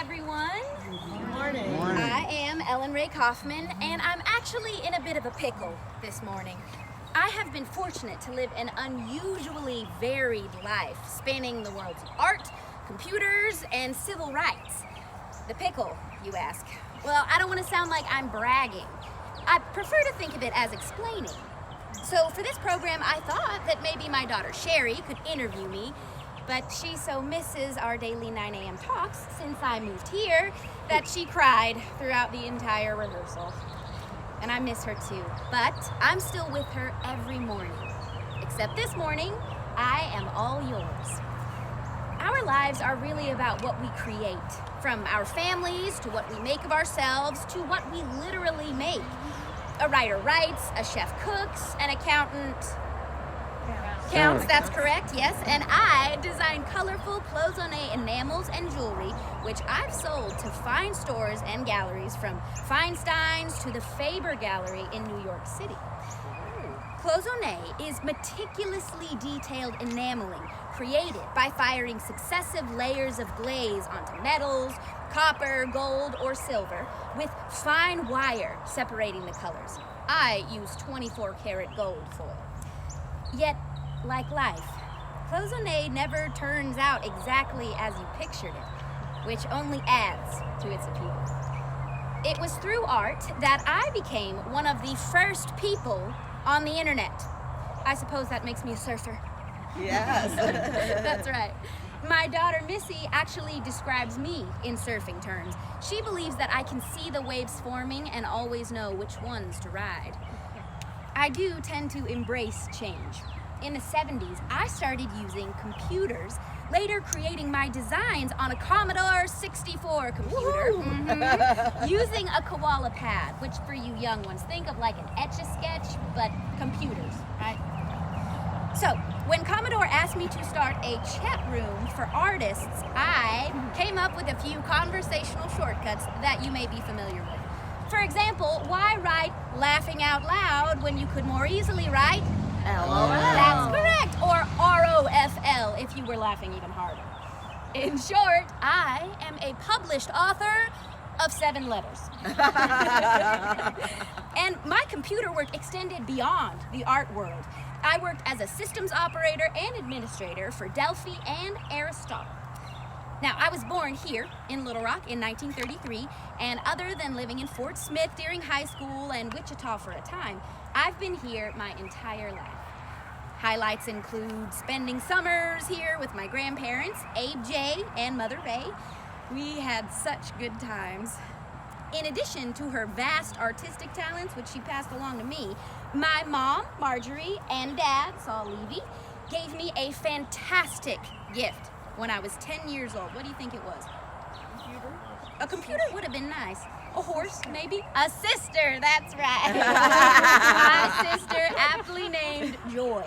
everyone. Good morning. I am Rae Kaufman, and I'm actually in a bit of a pickle this morning. I have been fortunate to live an unusually varied life, spanning the worlds of art, computers, and civil rights. The pickle, you ask? Well, I don't want to sound like I'm bragging. I prefer to think of it as explaining. So for this program, I thought that maybe my daughter Sherry could interview me, but she so misses our daily 9 a.m. talks since I moved here that she cried throughout the entire rehearsal. And I miss her too, but I'm still with her every morning. Except this morning, I am all yours. Our lives are really about what we create, from our families to what we make of ourselves to what we literally make. A writer writes, a chef cooks, an accountant counts, that's correct, yes. And I design colorful cloisonné enamels and jewelry, which I've sold to fine stores and galleries, from Feinstein's to the Faber Gallery in New York City. Cloisonné is meticulously detailed enameling created by firing successive layers of glaze onto metals, copper, gold, or silver, with fine wire separating the colors. I use 24-karat gold foil. Yet, like life, cloisonné never turns out exactly as you pictured it, which only adds to its appeal. It was through art that I became one of the first people on the internet. I suppose that makes me a surfer. Yes. That's right. My daughter Missy actually describes me in surfing terms. She believes that I can see the waves forming and always know which ones to ride. I do tend to embrace change. In the 70s, I started using computers, later creating my designs on a Commodore 64 computer, using a koala pad, which for you young ones, think of like an Etch-a-Sketch, but computers, right? So, when Commodore asked me to start a chat room for artists, I came up with a few conversational shortcuts that you may be familiar with. For example, why write laughing out loud when you could more easily write LOL? That's correct. Or ROFL if you were laughing even harder. In short, I am a published author of 7 letters. And my computer work extended beyond the art world. I worked as a systems operator and administrator for Delphi and Aristotle. Now, I was born here in Little Rock in 1933, and other than living in Fort Smith during high school and Wichita for a time, I've been here my entire life. Highlights include spending summers here with my grandparents, Abe J. and Mother Rae. We had such good times. In addition to her vast artistic talents, which she passed along to me, my mom, Marjorie, and dad, Saul Levy, gave me a fantastic gift when I was 10 years old. What do you think it was? Computer? A computer would have been nice. A horse, maybe? A sister, that's right. My sister, aptly named Joy.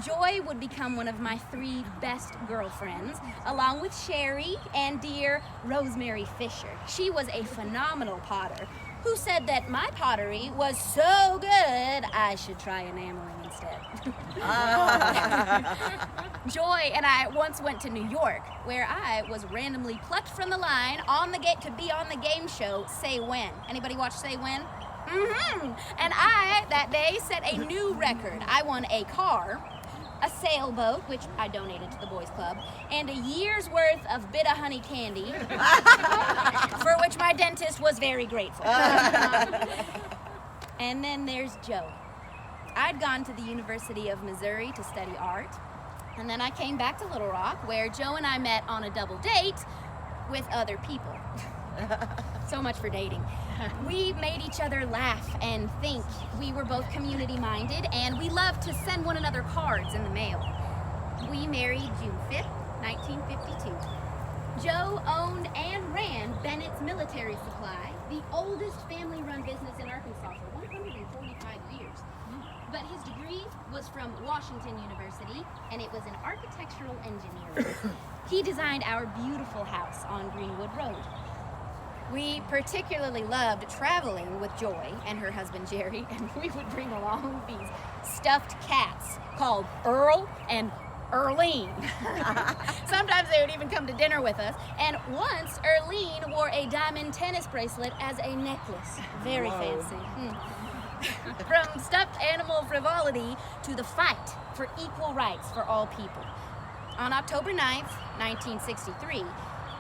Joy would become one of my 3 best girlfriends, along with Sherry and dear Rosemary Fisher. She was a phenomenal potter who said that my pottery was so good I should try enameling instead. Joy and I once went to New York, where I was randomly plucked from the line on the gate to be on the game show Say When. Anybody watch Say When? And I, that day, set a new record. I won a car, a sailboat, which I donated to the boys club, and a year's worth of Bit of Honey candy, for which my dentist was very grateful. And then there's Joe. I'd gone to the University of Missouri to study art, and then I came back to Little Rock, where Joe and I met on a double date with other people. So much for dating. We made each other laugh and think. We were both community-minded, and we loved to send one another cards in the mail. We married June 5th, 1952. Joe owned and ran Bennett's Military Supply, the oldest family-run business in Arkansas for 145 years. But his degree was from Washington University, and it was in architectural engineering. He designed our beautiful house on Greenwood Road. We particularly loved traveling with Joy and her husband Jerry, and we would bring along these stuffed cats called Earl and Erlene. Sometimes they would even come to dinner with us. And once, Erlene wore a diamond tennis bracelet as a necklace. Very fancy. From stuffed animal frivolity to the fight for equal rights for all people. On October 9th, 1963,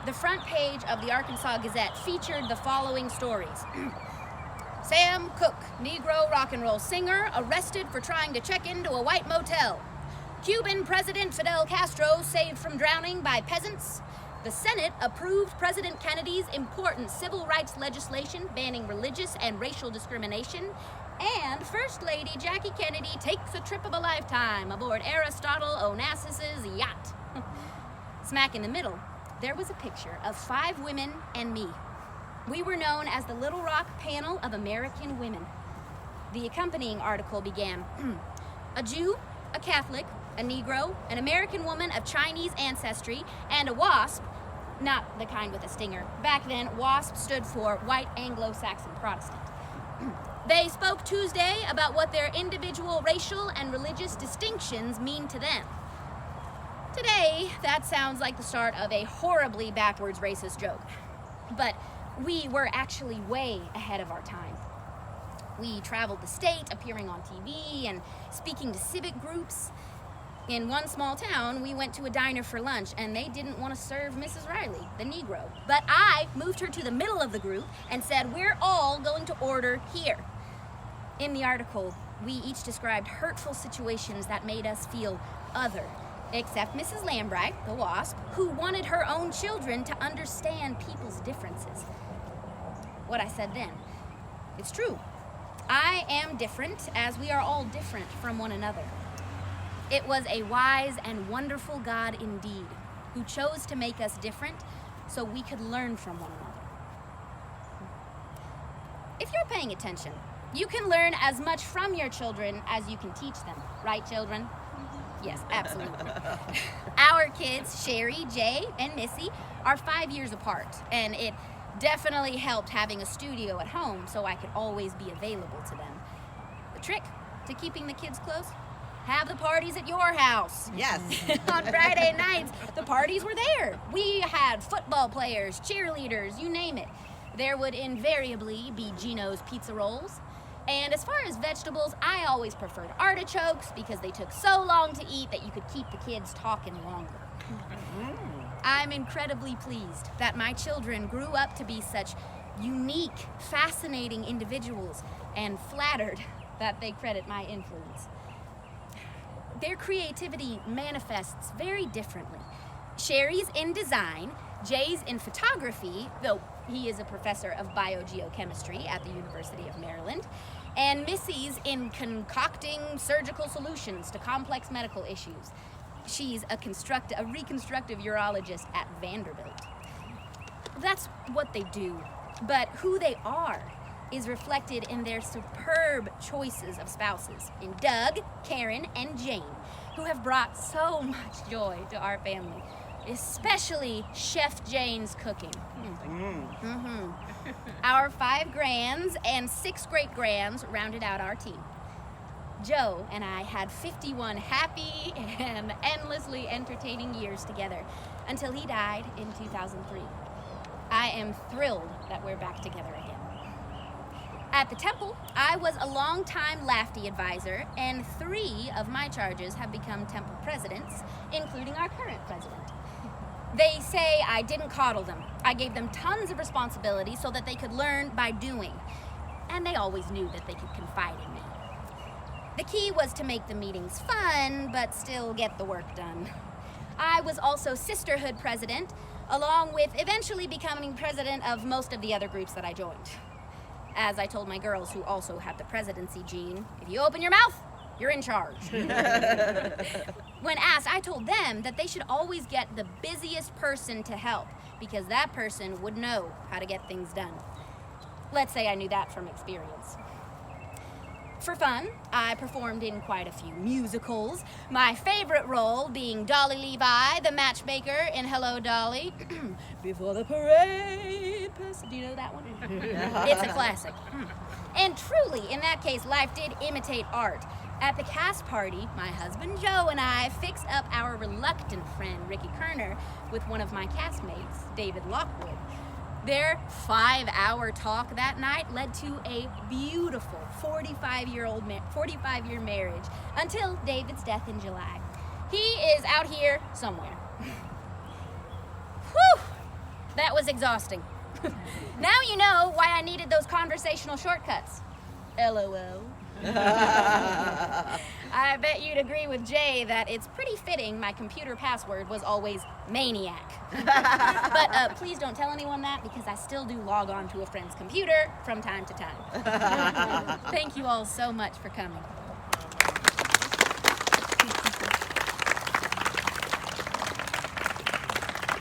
the front page of the Arkansas Gazette featured the following stories. Sam Cooke, Negro rock and roll singer, arrested for trying to check into a white motel. Cuban President Fidel Castro saved from drowning by peasants. The Senate approved President Kennedy's important civil rights legislation banning religious and racial discrimination. And First Lady Jackie Kennedy takes a trip of a lifetime aboard Aristotle Onassis's yacht. Smack in the middle, there was a picture of 5 women and me. We were known as the Little Rock Panel of American Women. The accompanying article began, a Jew, a Catholic, a Negro, an American woman of Chinese ancestry, and a WASP, not the kind with a stinger. Back then, WASP stood for White Anglo-Saxon Protestant. They spoke Tuesday about what their individual racial and religious distinctions mean to them. Today, that sounds like the start of a horribly backwards racist joke. But we were actually way ahead of our time. We traveled the state, appearing on TV and speaking to civic groups. In one small town, we went to a diner for lunch, and they didn't want to serve Mrs. Riley, the Negro. But I moved her to the middle of the group and said, we're all going to order here. In the article, we each described hurtful situations that made us feel other, except Mrs. Lambright, the WASP, who wanted her own children to understand people's differences. What I said then, it's true. I am different, as we are all different from one another. It was a wise and wonderful God indeed, who chose to make us different so we could learn from one another. If you're paying attention, you can learn as much from your children as you can teach them. Right, children? Yes, absolutely. Our kids, Sherry, Jay, and Missy, are 5 years apart, and it definitely helped having a studio at home so I could always be available to them. The trick to keeping the kids close? Have the parties at your house. Yes. On Friday nights, the parties were there. We had football players, cheerleaders, you name it. There would invariably be Gino's pizza rolls. And as far as vegetables, I always preferred artichokes because they took so long to eat that you could keep the kids talking longer. I'm incredibly pleased that my children grew up to be such unique, fascinating individuals and flattered that they credit my influence. Their creativity manifests very differently. Sherry's in design, Jay's in photography, though he is a professor of biogeochemistry at the University of Maryland, and Missy's in concocting surgical solutions to complex medical issues. She's a reconstructive urologist at Vanderbilt. That's what they do, but who they are is reflected in their superb choices of spouses, in Doug, Karen, and Jane, who have brought so much joy to our family, especially Chef Jane's cooking. Our 5 grands and 6 great-grands rounded out our team. Joe and I had 51 happy and endlessly entertaining years together until he died in 2003. I am thrilled that we're back together again. At the temple, I was a long-time Lafty advisor, and 3 of my charges have become temple presidents, including our current president. They say I didn't coddle them. I gave them tons of responsibility so that they could learn by doing, and they always knew that they could confide in me. The key was to make the meetings fun, but still get the work done. I was also sisterhood president, along with eventually becoming president of most of the other groups that I joined. As I told my girls who also had the presidency gene, if you open your mouth, you're in charge. When asked, I told them that they should always get the busiest person to help, because that person would know how to get things done. Let's say I knew that from experience. For fun, I performed in quite a few musicals, my favorite role being Dolly Levi, the matchmaker in Hello, Dolly. Before the parade passes. Do you know that one? It's a classic. And truly, in that case, life did imitate art. At the cast party, my husband Joe and I fixed up our reluctant friend Ricky Kerner with one of my castmates, David Lockwood. Their 5-hour talk that night led to a beautiful 45-year marriage until David's death in July. He is out here somewhere. Whew! That was exhausting. Now you know why I needed those conversational shortcuts. LOL. I bet you'd agree with Jay that it's pretty fitting my computer password was always maniac. But please don't tell anyone that, because I still do log on to a friend's computer from time to time. Thank you all so much for coming.